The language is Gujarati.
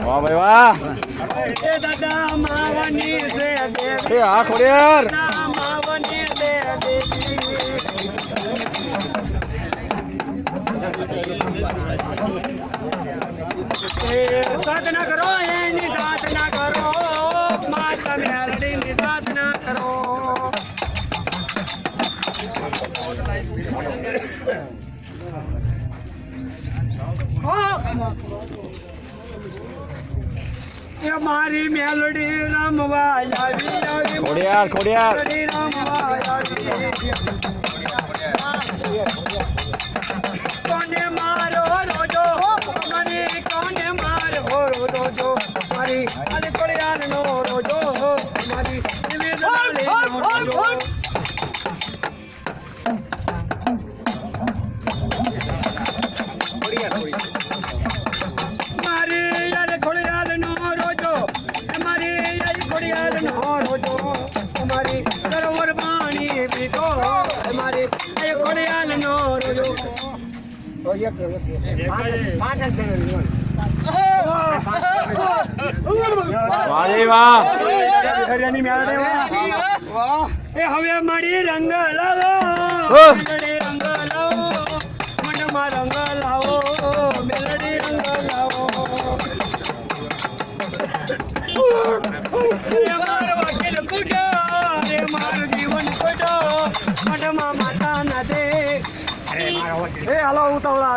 વાહ ભાઈ વાહ એ દાદા માવાની છે એ આ ખોડિયાર માવાની છે સાધના કરો એની સાધના કરો માતા મેરડીની સાધના કરો એ મારી મેલડી રમવા આવી આવી ખોડિયાર ખોડિયાર રમવા આવી કોને મારો રોજો મને કોને મારો રોજો મારી અરે ખોડિયાર નો રોજો મારી નિવેદન રોજો મારી યાર ખોડિયાર નો રોજો મારી યાર ખોડિયાર નો રોજો મારી સરોવર પાણી પીતો મારી યાર ખોડિયાર નો રોજો એ હવે મારી રંગ લાવો રંગ લાવો મનમાં રંગ લાવો મેલડી રંગ લાવો મારો વકીલ કૂટો રે મારું જીવન કૂટો મનમાં માતા ના દે એ હાલો ઉતાવળા